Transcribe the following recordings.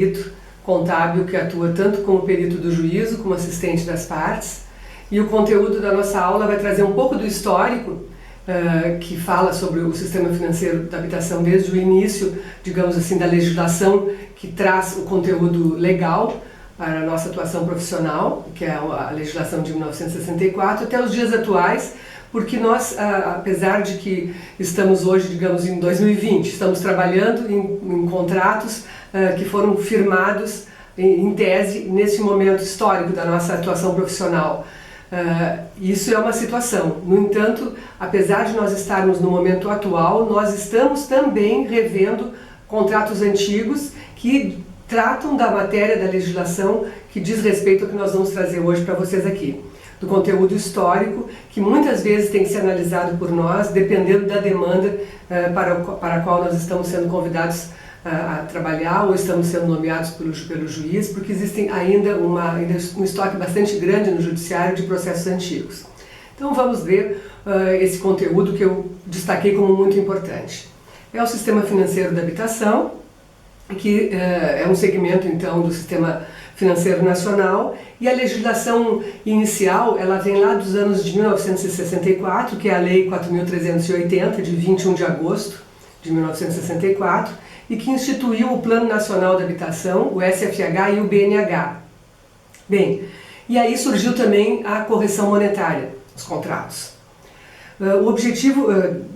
perito contábil que atua tanto como perito do juízo como assistente das partes, e o conteúdo da nossa aula vai trazer um pouco do histórico que fala sobre o sistema financeiro da habitação desde o início, digamos assim, da legislação que traz o conteúdo legal para a nossa atuação profissional, que é a legislação de 1964, até os dias atuais, porque nós, apesar de que estamos hoje, digamos, em 2020, estamos trabalhando em contratos que foram firmados em tese nesse momento histórico da nossa atuação profissional. Isso é uma situação. No entanto, apesar de nós estarmos no momento atual, nós estamos também revendo contratos antigos que tratam da matéria da legislação que diz respeito ao que nós vamos trazer hoje para vocês aqui. Do conteúdo histórico, que muitas vezes tem que ser analisado por nós, dependendo da demanda para a qual nós estamos sendo convidados a trabalhar ou estamos sendo nomeados pelo juiz, porque existem ainda um estoque bastante grande no judiciário de processos antigos. Então vamos ver esse conteúdo que eu destaquei como muito importante. É o Sistema Financeiro da Habitação, que é um segmento então do Sistema Financeiro Nacional, e a legislação inicial ela vem lá dos anos de 1964, que é a Lei 4.380, de 21 de agosto de 1964, e que instituiu o Plano Nacional da Habitação, o SFH e o BNH. Bem, e aí surgiu também a correção monetária dos contratos. O objetivo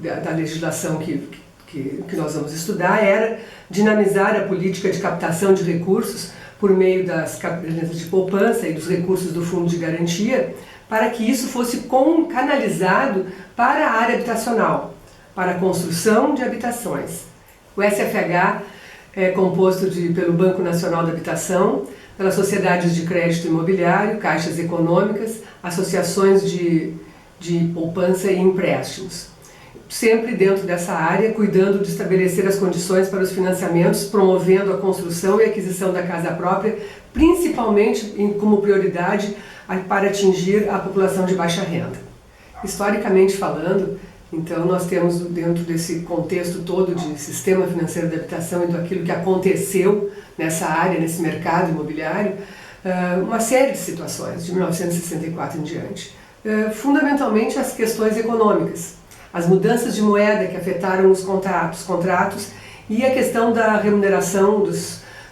da legislação que nós vamos estudar era dinamizar a política de captação de recursos por meio das cadernetas de poupança e dos recursos do Fundo de Garantia, para que isso fosse canalizado para a área habitacional, para a construção de habitações. O SFH é composto pelo Banco Nacional da Habitação, pelas sociedades de crédito imobiliário, caixas econômicas, associações de poupança e empréstimos. Sempre dentro dessa área, cuidando de estabelecer as condições para os financiamentos, promovendo a construção e aquisição da casa própria, principalmente como prioridade para atingir a população de baixa renda. Historicamente falando, então nós temos dentro desse contexto todo de sistema financeiro da habitação e daquilo que aconteceu nessa área, nesse mercado imobiliário, uma série de situações de 1964 em diante. Fundamentalmente as questões econômicas, as mudanças de moeda que afetaram os contratos e a questão da remuneração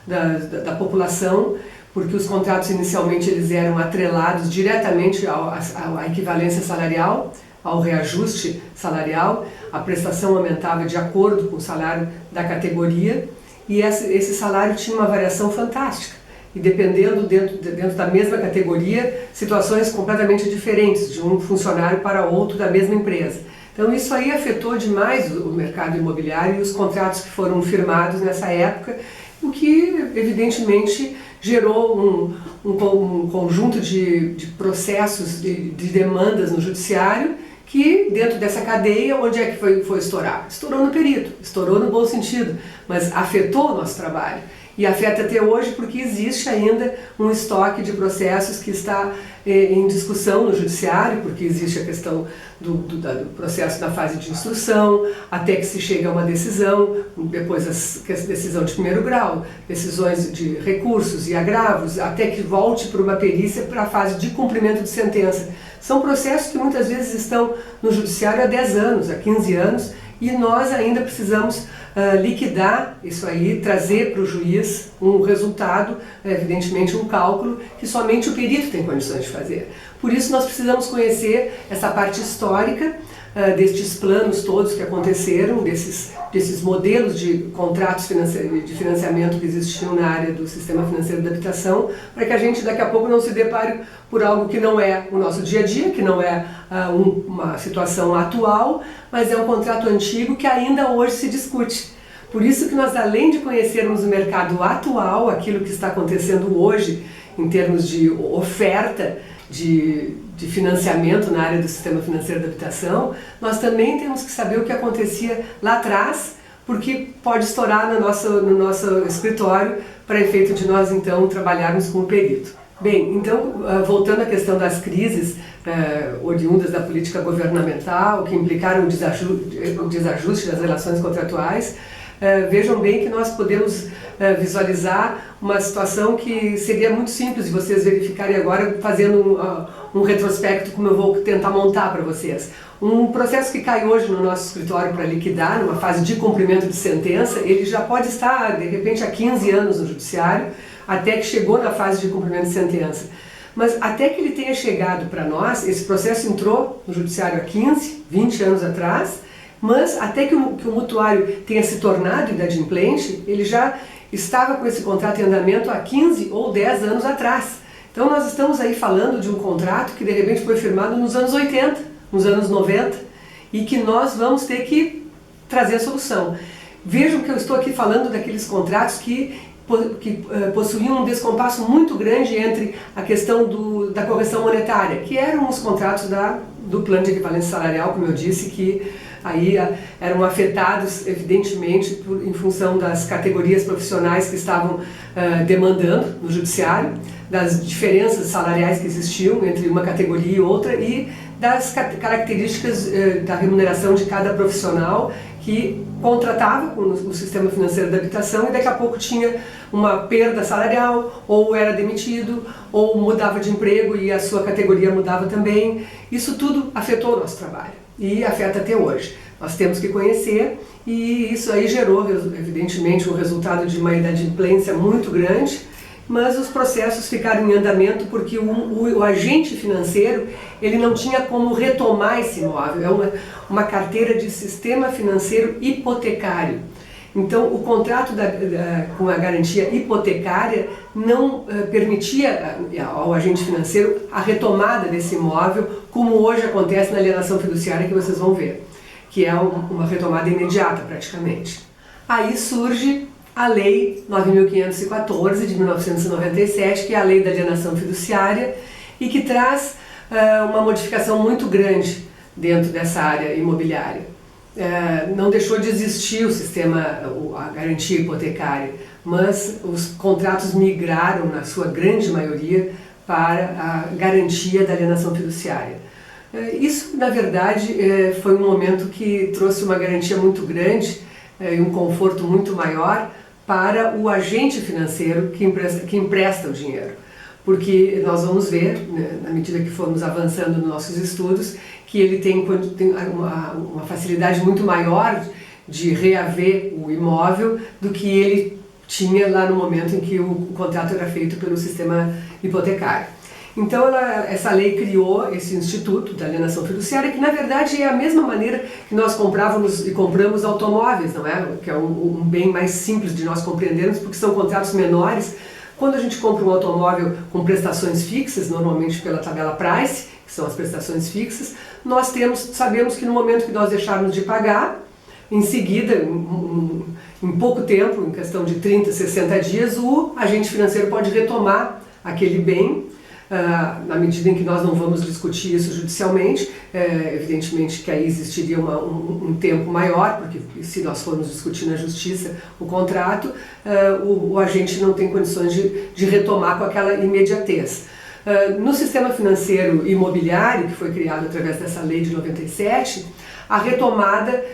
da população, porque os contratos inicialmente eles eram atrelados diretamente à equivalência salarial, ao reajuste salarial, a prestação aumentava de acordo com o salário da categoria e esse salário tinha uma variação fantástica. E dependendo dentro da mesma categoria, situações completamente diferentes, de um funcionário para outro da mesma empresa. Então isso aí afetou demais o mercado imobiliário e os contratos que foram firmados nessa época, o que evidentemente gerou um conjunto de processos, de demandas no judiciário, que dentro dessa cadeia, onde é que foi estourar? Estourou no perito, estourou no bom sentido, mas afetou o nosso trabalho. E afeta até hoje porque existe ainda um estoque de processos que está em discussão no judiciário, porque existe a questão do processo na fase de instrução, até que se chegue a uma decisão, depois a decisão de primeiro grau, decisões de recursos e agravos, até que volte para uma perícia para a fase de cumprimento de sentença. São processos que muitas vezes estão no judiciário há 10 anos, há 15 anos, e nós ainda precisamos liquidar isso aí, trazer para o juiz um resultado, evidentemente um cálculo que somente o perito tem condições de fazer. Por isso nós precisamos conhecer essa parte histórica destes planos todos que aconteceram, desses modelos de contratos de financiamento que existiam na área do sistema financeiro da habitação, para que a gente daqui a pouco não se depare por algo que não é o nosso dia a dia, que não é uma situação atual, mas é um contrato antigo que ainda hoje se discute. Por isso que nós, além de conhecermos o mercado atual, aquilo que está acontecendo hoje, em termos de oferta de financiamento na área do sistema financeiro da habitação, nós também temos que saber o que acontecia lá atrás, porque pode estourar no nosso escritório para efeito de nós então trabalharmos como perito. Bem, então, voltando à questão das crises oriundas da política governamental, que implicaram o desajuste das relações contratuais, vejam bem que nós podemos visualizar uma situação que seria muito simples de vocês verificarem agora, fazendo um retrospecto como eu vou tentar montar para vocês. Um processo que cai hoje no nosso escritório para liquidar, numa fase de cumprimento de sentença, ele já pode estar, de repente, há 15 anos no judiciário, até que chegou na fase de cumprimento de sentença. Mas até que ele tenha chegado para nós, esse processo entrou no judiciário há 15, 20 anos atrás, mas até que o mutuário tenha se tornado inadimplente, ele já estava com esse contrato em andamento há 15 ou 10 anos atrás. Então nós estamos aí falando de um contrato que de repente foi firmado nos anos 80, nos anos 90, e que nós vamos ter que trazer a solução. Vejam que eu estou aqui falando daqueles contratos que possuíam um descompasso muito grande entre a questão da correção monetária, que eram os contratos do plano de equivalência salarial, como eu disse, que aí eram afetados, evidentemente, em função das categorias profissionais que estavam demandando no judiciário, das diferenças salariais que existiam entre uma categoria e outra e das características da remuneração de cada profissional que contratava com o sistema financeiro da habitação e daqui a pouco tinha uma perda salarial, ou era demitido, ou mudava de emprego e a sua categoria mudava também. Isso tudo afetou o nosso trabalho e afeta até hoje. Nós temos que conhecer e isso aí gerou, evidentemente, um resultado de uma inadimplência muito grande, mas os processos ficaram em andamento porque o agente financeiro ele não tinha como retomar esse imóvel. É uma carteira de sistema financeiro hipotecário. Então, o contrato com a garantia hipotecária não permitia ao agente financeiro a retomada desse imóvel, como hoje acontece na alienação fiduciária, que vocês vão ver, que é uma retomada imediata praticamente. Aí surge a Lei 9.514 de 1997, que é a Lei da Alienação Fiduciária e que traz uma modificação muito grande dentro dessa área imobiliária. Não deixou de existir o sistema, a garantia hipotecária, mas os contratos migraram, na sua grande maioria, para a garantia da alienação fiduciária. Isso, na verdade, foi um momento que trouxe uma garantia muito grande e um conforto muito maior para o agente financeiro que empresta o dinheiro. Porque nós vamos ver, né, na medida que formos avançando nos nossos estudos, que ele tem uma facilidade muito maior de reaver o imóvel do que ele tinha lá no momento em que o contrato era feito pelo sistema hipotecário. Então essa lei criou esse instituto da alienação fiduciária, que na verdade é a mesma maneira que nós comprávamos e compramos automóveis, não é? Que é um bem mais simples de nós compreendermos, porque são contratos menores. Quando a gente compra um automóvel com prestações fixas, normalmente pela tabela Price, que são as prestações fixas, nós sabemos que no momento que nós deixarmos de pagar, em seguida, em pouco tempo, em questão de 30, 60 dias, o agente financeiro pode retomar aquele bem, na medida em que nós não vamos discutir isso judicialmente. Evidentemente que aí existiria um tempo maior, porque se nós formos discutir na justiça o contrato, o agente não tem condições de retomar com aquela imediatez. No sistema financeiro imobiliário, que foi criado através dessa lei de 97, a retomada,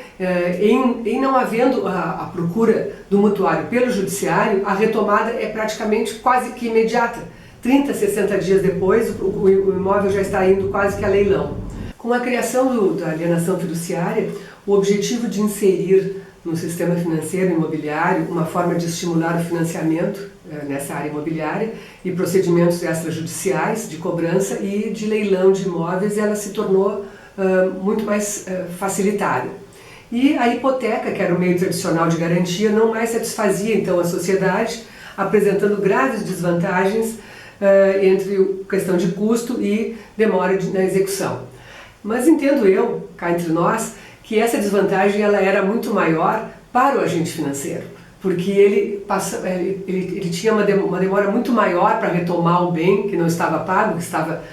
em não havendo a procura do mutuário pelo judiciário, a retomada é praticamente quase que imediata. 30, 60 dias depois, o imóvel já está indo quase que a leilão. Com a criação da alienação fiduciária, o objetivo de inserir no sistema financeiro imobiliário uma forma de estimular o financiamento nessa área imobiliária e procedimentos extrajudiciais de cobrança e de leilão de imóveis, ela se tornou muito mais facilitada. E a hipoteca, que era o meio tradicional de garantia, não mais satisfazia então a sociedade, apresentando graves desvantagens entre questão de custo e demora na execução. Mas entendo eu, cá entre nós, que essa desvantagem ela era muito maior para o agente financeiro, porque ele tinha uma demora muito maior para retomar o bem que não estava pago, que estava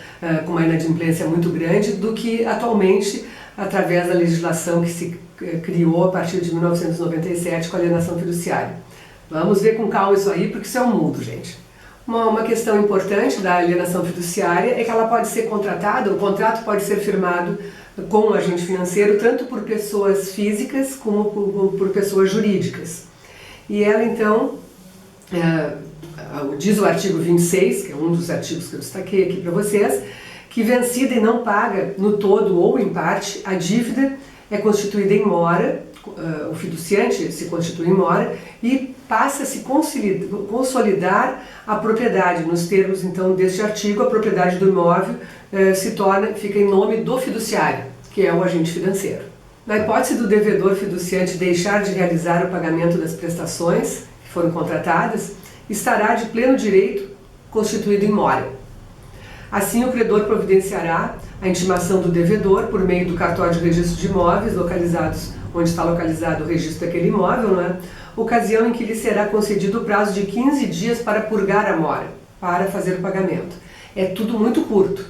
com uma inadimplência muito grande, do que atualmente, através da legislação que se criou a partir de 1997 com a alienação fiduciária. Vamos ver com calma isso aí, porque isso é um mundo, gente. Uma questão importante da alienação fiduciária é que ela pode ser contratada, o contrato pode ser firmado com o agente financeiro, tanto por pessoas físicas como por pessoas jurídicas. E ela, então, diz o artigo 26, que é um dos artigos que eu destaquei aqui para vocês, que vencida e não paga no todo ou em parte, a dívida é constituída em mora, o fiduciante se constitui em mora e passa a se consolidar a propriedade. Nos termos, então, deste artigo, a propriedade do imóvel fica em nome do fiduciário, que é o agente financeiro. Na hipótese do devedor fiduciante deixar de realizar o pagamento das prestações que foram contratadas, estará de pleno direito constituído em mora. Assim, o credor providenciará a intimação do devedor por meio do cartório de registro de imóveis onde está localizado o registro daquele imóvel, né? Ocasião em que lhe será concedido o prazo de 15 dias para purgar a mora, para fazer o pagamento. É tudo muito curto,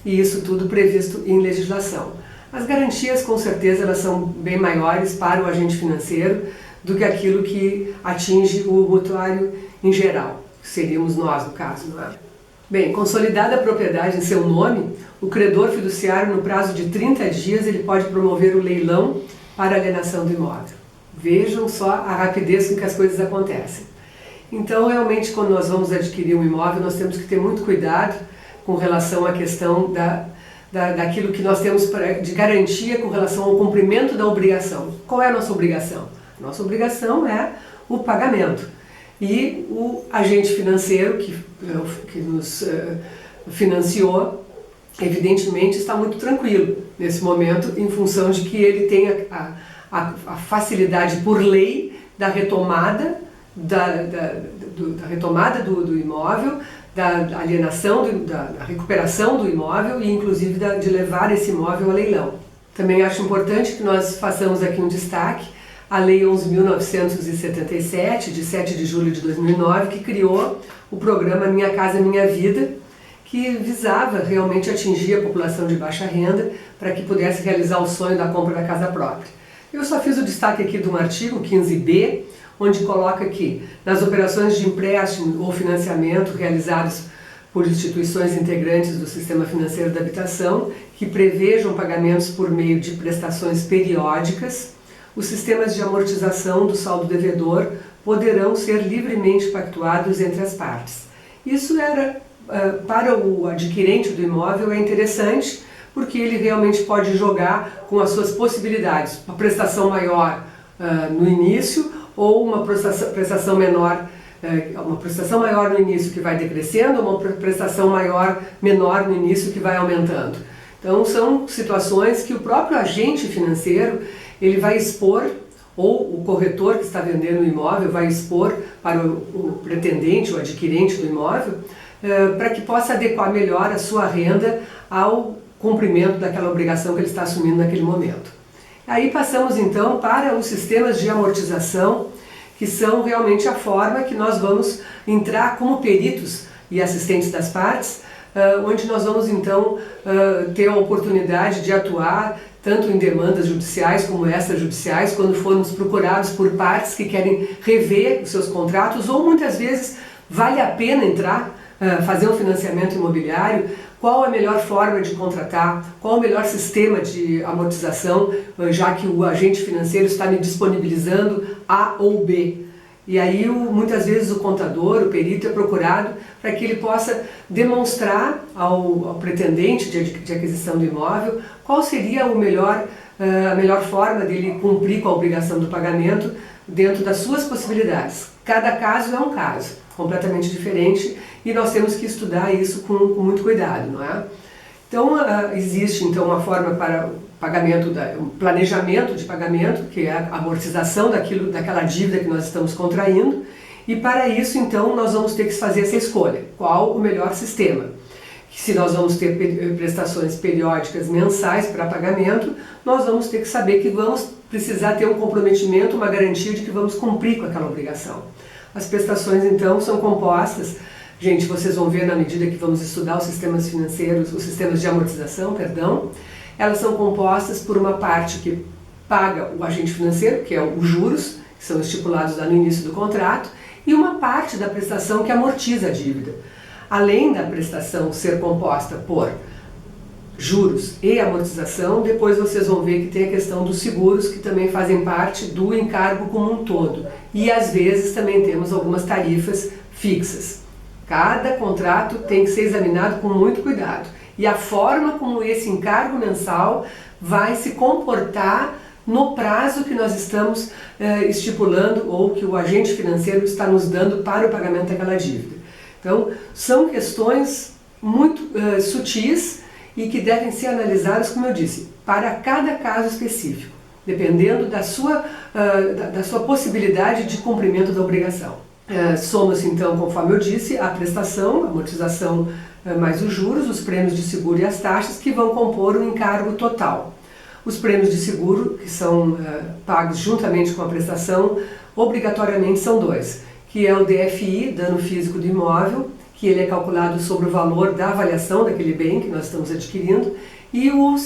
e isso tudo previsto em legislação. As garantias, com certeza, elas são bem maiores para o agente financeiro do que aquilo que atinge o mutuário em geral, que seríamos nós, no caso, não é? Bem, consolidada a propriedade em seu nome, o credor fiduciário, no prazo de 30 dias, ele pode promover o leilão para alienação do imóvel. Vejam só a rapidez com que as coisas acontecem. Então, realmente, quando nós vamos adquirir um imóvel, nós temos que ter muito cuidado com relação à questão daquilo que nós temos de garantia com relação ao cumprimento da obrigação. Qual é a nossa obrigação? Nossa obrigação é o pagamento. E o agente financeiro que nos financiou, evidentemente, está muito tranquilo nesse momento, em função de que ele tem a facilidade por lei da retomada do imóvel, da alienação, da recuperação do imóvel e inclusive de levar esse imóvel a leilão. Também acho importante que nós façamos aqui um destaque a Lei 11.977, de 7 de julho de 2009, que criou o programa Minha Casa Minha Vida, que visava realmente atingir a população de baixa renda para que pudesse realizar o sonho da compra da casa própria. Eu só fiz o destaque aqui de um artigo, 15b, onde coloca que nas operações de empréstimo ou financiamento realizados por instituições integrantes do sistema financeiro da habitação, que prevejam pagamentos por meio de prestações periódicas, os sistemas de amortização do saldo devedor poderão ser livremente pactuados entre as partes. Isso para o adquirente do imóvel é interessante, porque ele realmente pode jogar com as suas possibilidades, uma prestação maior no início ou uma prestação menor, uma prestação maior no início que vai decrescendo, ou uma prestação menor no início que vai aumentando. Então são situações que o próprio agente financeiro ele vai expor, ou o corretor que está vendendo o imóvel vai expor para o pretendente, o adquirente do imóvel, para que possa adequar melhor a sua renda ao cumprimento daquela obrigação que ele está assumindo naquele momento. Aí passamos então para os sistemas de amortização, que são realmente a forma que nós vamos entrar como peritos e assistentes das partes, onde nós vamos então ter a oportunidade de atuar tanto em demandas judiciais como extrajudiciais, quando formos procurados por partes que querem rever os seus contratos, ou muitas vezes vale a pena entrar, fazer um financiamento imobiliário, qual a melhor forma de contratar, qual o melhor sistema de amortização, já que o agente financeiro está me disponibilizando A ou B. E aí muitas vezes o contador, o perito é procurado para que ele possa demonstrar ao pretendente de aquisição do imóvel qual seria a melhor forma dele cumprir com a obrigação do pagamento dentro das suas possibilidades. Cada caso é um caso, completamente diferente, e nós temos que estudar isso com muito cuidado, não é? Então existe então uma forma para pagamento, um planejamento de pagamento, que é a amortização daquela dívida que nós estamos contraindo, e para isso então nós vamos ter que fazer essa escolha, qual o melhor sistema. Se nós vamos ter prestações periódicas mensais para pagamento, nós vamos ter que saber que vamos precisar ter um comprometimento, uma garantia de que vamos cumprir com aquela obrigação. As prestações então são compostas, gente, vocês vão ver na medida que vamos estudar os sistemas financeiros, os sistemas de amortização, perdão, elas são compostas por uma parte que paga o agente financeiro, que é os juros, que são estipulados lá no início do contrato, e uma parte da prestação que amortiza a dívida. Além da prestação ser composta por juros e amortização, depois vocês vão ver que tem a questão dos seguros, que também fazem parte do encargo como um todo. e às vezes também temos algumas tarifas fixas. Cada contrato tem que ser examinado com muito cuidado e a forma como esse encargo mensal vai se comportar no prazo que nós estamos estipulando ou que o agente financeiro está nos dando para o pagamento daquela dívida. Então, são questões muito sutis e que devem ser analisadas, como eu disse, para cada caso específico, dependendo da sua possibilidade de cumprimento da obrigação. Soma-se então, conforme eu disse, a prestação, a amortização mais os juros, os prêmios de seguro e as taxas que vão compor o encargo total. Os prêmios de seguro, que são pagos juntamente com a prestação, obrigatoriamente são dois, que é o DFI, dano físico do imóvel, que ele é calculado sobre o valor da avaliação daquele bem que nós estamos adquirindo, e o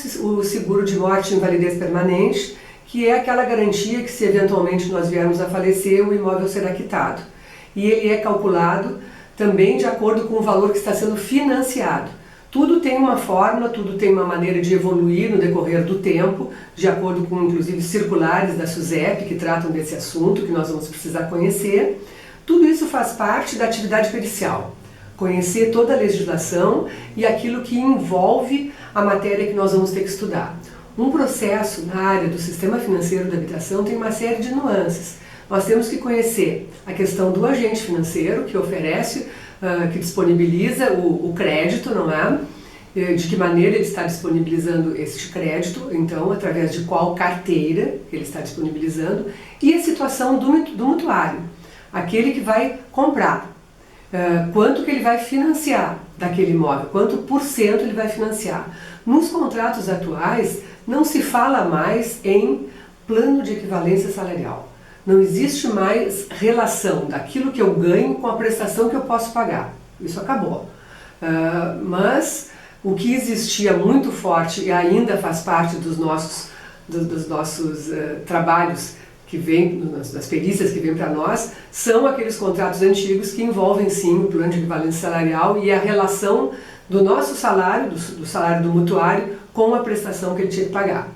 seguro de morte e invalidez permanente, que é aquela garantia que se eventualmente nós viermos a falecer, o imóvel será quitado. E ele é calculado também de acordo com o valor que está sendo financiado. Tudo tem uma fórmula, tudo tem uma maneira de evoluir no decorrer do tempo, de acordo com inclusive circulares da SUSEP que tratam desse assunto, que nós vamos precisar conhecer. Tudo isso faz parte da atividade pericial. Conhecer toda a legislação e aquilo que envolve a matéria que nós vamos ter que estudar. Um processo na área do sistema financeiro da habitação tem uma série de nuances. Nós temos que conhecer a questão do agente financeiro que oferece, que disponibiliza o crédito, não é? De que maneira ele está disponibilizando este crédito, então através de qual carteira que ele está disponibilizando, e a situação do mutuário, aquele que vai comprar. Quanto que ele vai financiar daquele imóvel, quanto por cento ele vai financiar. Nos contratos atuais não se fala mais em plano de equivalência salarial. Não existe mais relação daquilo que eu ganho com a prestação que eu posso pagar. Isso acabou. Mas o que existia muito forte e ainda faz parte dos nossos trabalhos que vem, das perícias que vêm para nós, são aqueles contratos antigos que envolvem sim o plano de equivalência salarial e a relação do nosso salário, do salário do mutuário, com a prestação que ele tinha que pagar.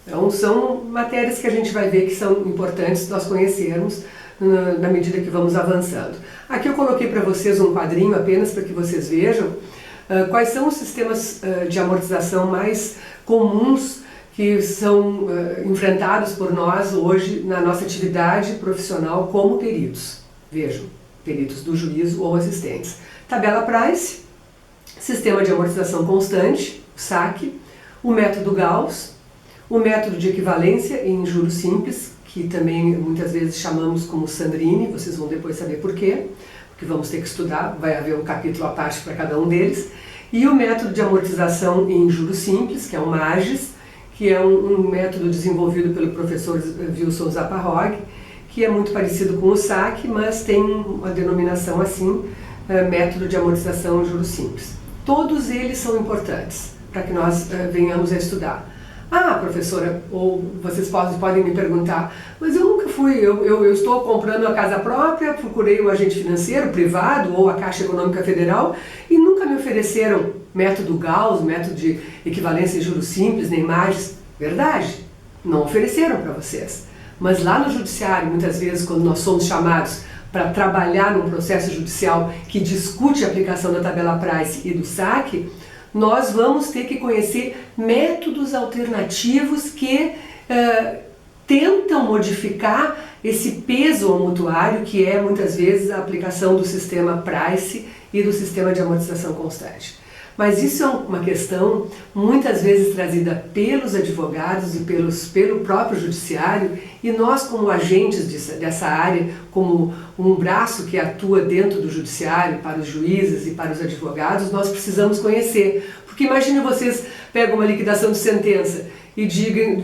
Então são matérias que a gente vai ver que são importantes nós conhecermos na medida que vamos avançando. Aqui eu coloquei para vocês um quadrinho apenas para que vocês vejam quais são os sistemas de amortização mais comuns que são enfrentados por nós hoje na nossa atividade profissional como peritos. Vejam, peritos do juízo ou assistentes. Tabela Price, sistema de amortização constante, o SAC, o método Gauss, o método de equivalência em juros simples, que também muitas vezes chamamos como Sandrini, vocês vão depois saber por quê, porque vamos ter que estudar, vai haver um capítulo à parte para cada um deles, e o método de amortização em juros simples, que é o MAGES, que é um método desenvolvido pelo professor Wilson Zaparrog, que é muito parecido com o SAC, mas tem uma denominação assim, método de amortização em juros simples. Todos eles são importantes para que nós venhamos a estudar. Ah, professora, ou vocês podem me perguntar, mas eu nunca fui, eu estou comprando a casa própria, procurei o agente financeiro privado ou a Caixa Econômica Federal e nunca me ofereceram método Gauss, método de equivalência em juros simples, nem MAGES. Verdade, não ofereceram para vocês. Mas lá no judiciário, muitas vezes, quando nós somos chamados para trabalhar num processo judicial que discute a aplicação da tabela Price e do SAC, nós vamos ter que conhecer métodos alternativos que tentam modificar esse peso ao mutuário, que é muitas vezes a aplicação do sistema Price e do sistema de amortização constante. Mas isso é uma questão muitas vezes trazida pelos advogados e pelo próprio judiciário, e nós como agentes dessa área, como um braço que atua dentro do judiciário para os juízes e para os advogados, nós precisamos conhecer. Porque imagine vocês pegam uma liquidação de sentença e digam,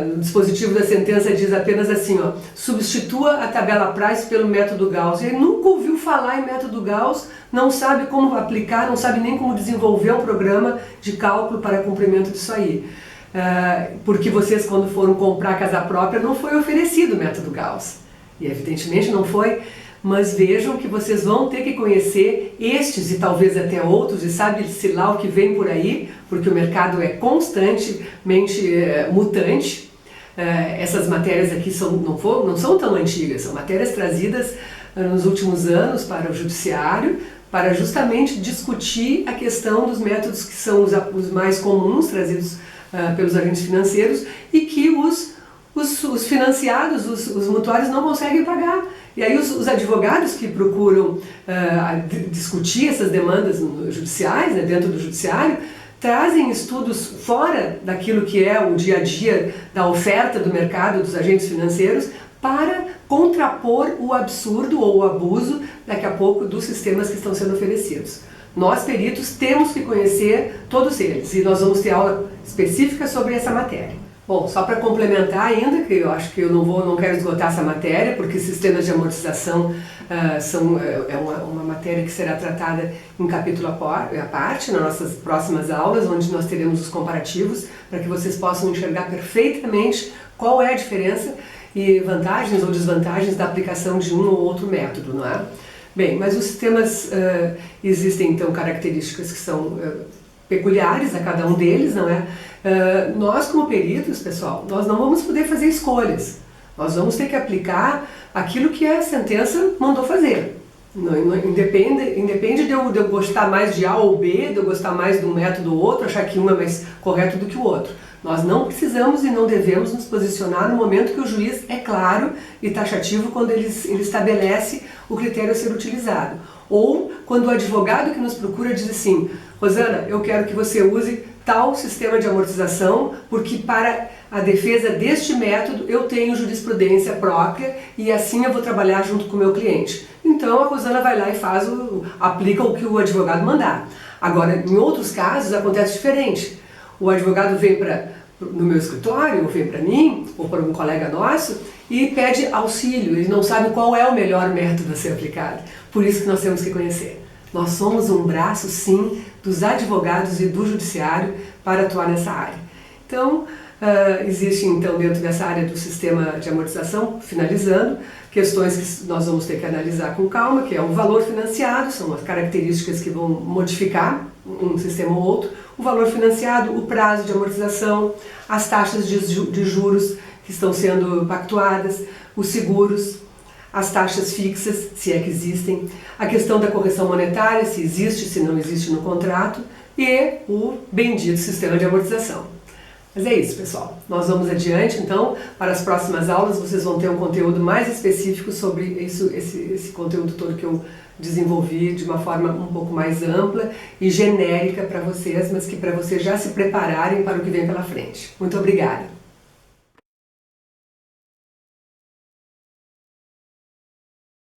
no dispositivo da sentença diz apenas assim, ó, substitua a tabela Price pelo método Gauss. E ele nunca ouviu falar em método Gauss, não sabe como aplicar, não sabe nem como desenvolver um programa de cálculo para cumprimento disso aí. Porque vocês, quando foram comprar casa própria, não foi oferecido o método Gauss. E evidentemente não foi, mas vejam que vocês vão ter que conhecer estes e talvez até outros, e sabe-se lá o que vem por aí, porque o mercado é constantemente mutante, Essas matérias aqui não são tão antigas, são matérias trazidas nos últimos anos para o judiciário, para justamente discutir a questão dos métodos que são os mais comuns trazidos pelos agentes financeiros e que os financiados, os mutuários não conseguem pagar. E aí os advogados que procuram discutir essas demandas judiciais, né, dentro do judiciário, trazem estudos fora daquilo que é o dia a dia da oferta do mercado dos agentes financeiros para contrapor o absurdo ou o abuso, daqui a pouco, dos sistemas que estão sendo oferecidos. Nós, peritos, temos que conhecer todos eles e nós vamos ter aula específica sobre essa matéria. Bom, só para complementar ainda, que eu acho que eu não quero esgotar essa matéria, porque sistemas de amortização é uma matéria que será tratada em capítulo à parte, nas nossas próximas aulas, onde nós teremos os comparativos, para que vocês possam enxergar perfeitamente qual é a diferença e vantagens ou desvantagens da aplicação de um ou outro método, não é? Bem, mas os sistemas, existem então características que são peculiares a cada um deles, não é? Nós como peritos, pessoal, nós não vamos poder fazer escolhas. Nós vamos ter que aplicar aquilo que a sentença mandou fazer. Independe de eu gostar mais de A ou B, de eu gostar mais de um método ou outro, achar que um é mais correto do que o outro. Nós não precisamos e não devemos nos posicionar no momento que o juiz é claro e taxativo quando ele estabelece o critério a ser utilizado. Ou quando o advogado que nos procura diz assim: Rosana, eu quero que você use tal sistema de amortização, porque para a defesa deste método eu tenho jurisprudência própria e assim eu vou trabalhar junto com o meu cliente. Então a Rosana vai lá e aplica o que o advogado mandar. Agora, em outros casos acontece diferente. O advogado vem no meu escritório, ou vem para mim, ou para um colega nosso, e pede auxílio. Ele não sabe qual é o melhor método a ser aplicado. Por isso que nós temos que conhecer. Nós somos um braço, sim, dos advogados e do judiciário para atuar nessa área. Então, existe então dentro dessa área do sistema de amortização, finalizando, questões que nós vamos ter que analisar com calma, que é o valor financiado, são as características que vão modificar um sistema ou outro, o valor financiado, o prazo de amortização, as taxas de juros que estão sendo pactuadas, os seguros, as taxas fixas, se é que existem, a questão da correção monetária, se existe, se não existe no contrato, e o bendito sistema de amortização. Mas é isso, pessoal. Nós vamos adiante, então, para as próximas aulas vocês vão ter um conteúdo mais específico sobre esse conteúdo todo que eu desenvolvi de uma forma um pouco mais ampla e genérica para vocês, mas que para vocês já se prepararem para o que vem pela frente. Muito obrigada!